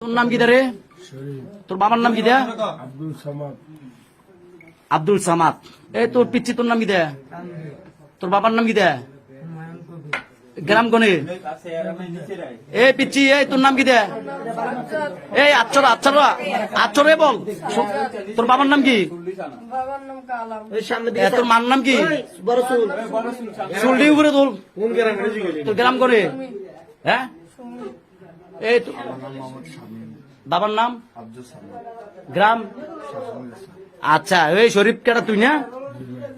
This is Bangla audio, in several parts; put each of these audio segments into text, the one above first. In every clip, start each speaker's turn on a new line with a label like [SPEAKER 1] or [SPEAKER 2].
[SPEAKER 1] তোর নাম কি রে? তোর বাবার নাম কি দেয়া?
[SPEAKER 2] আব্দুল সামাদ।
[SPEAKER 1] আব্দুল সামাদ। এই তোর পিচ্ছি তোর নাম কি দেয়া? তোর বাবার নাম কি দেয়া? গ্রাম কোনে? এই পিচ্ছি এই তোর নাম কি দেয়া? এই আচ্ছরা আচ্ছরা আচ্ছরে বল। তোর বাবার নাম কি?
[SPEAKER 3] বাবার নাম কালাম।
[SPEAKER 1] তোর মার নাম কি? চুলটি উপরে তোল। তোর গ্রাম কোনে? হ্যাঁ এই বাবার নাম গ্রাম। আচ্ছা এই শরীফ কেটা তুই না?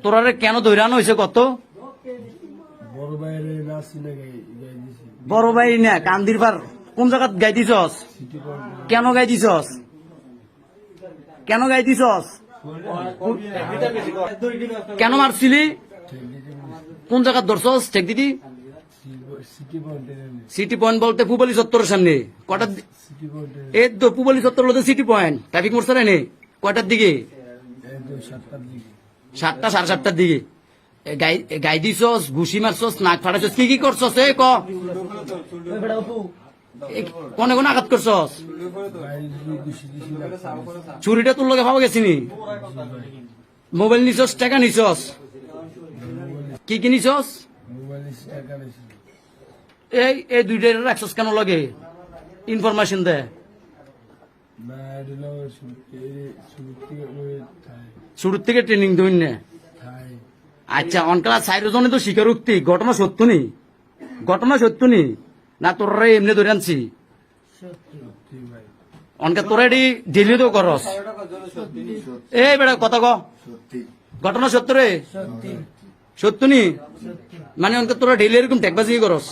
[SPEAKER 1] তোরা কেন দৈরানো হয়েছে কত?
[SPEAKER 2] বড় ভাইয়ের নাচ না গাই দিছি।
[SPEAKER 1] বড় ভাই না কান্দির পার কোন জায়গাত গাই দিছস?
[SPEAKER 2] সিটি পয়েন্ট
[SPEAKER 1] কেন গাই দিছস? কেন গাই দিছস? কেন মারছিলি? কোন জায়গাত ধরছস ঠেক দিদি?
[SPEAKER 2] সিটি পয়েন্ট
[SPEAKER 1] সিটি পয়েন্ট বলতে পুবালি চত্বরের সামনে কটার?
[SPEAKER 2] সিটি পয়েন্ট
[SPEAKER 1] এই তো পুবালি চত্বর বলতে সিটি পয়েন্ট ট্রাফিক মোড় সারা নেই কয়টার দিকে?
[SPEAKER 2] 7টার দিকে।
[SPEAKER 1] 7টা 7:30টার দিকে গাই দিছস, ঘুষি মারছস, নাক ফাটাছস, কি করছস? এ ক কোনে কোনে আঘাত করছস?
[SPEAKER 2] বাইরে গুছি দিছি না।
[SPEAKER 1] চুরিটা তোর লগে পাওয়া গেছিনি? মোবাইল নিছস, টাকা নিছস, কি নিছস?
[SPEAKER 2] মোবাইল টাকা নিছি।
[SPEAKER 1] এই দুইটা রাখছস কেন লগে? ইনফরমেশন দে।
[SPEAKER 2] না এডলো সুরতি ওই থাই
[SPEAKER 1] শুরুর থেকে ট্রেনিং দইন না।
[SPEAKER 2] থাই
[SPEAKER 1] আচ্ছা অনকালা চাইরজনে তো স্বীকারোক্তি ঘটনা সত্য নি? ঘটনা সত্য নি না তোরা এমনি ধরে আনছি?
[SPEAKER 2] সত্যি ভাই।
[SPEAKER 1] অনকা তোরা এটি ডেলি তো করস। এই বেটা কথা ক, ঘটনা সত্য রে? সত্য নি মানে অনকা তোরা ডেলি এরকম টেকবাজি করস?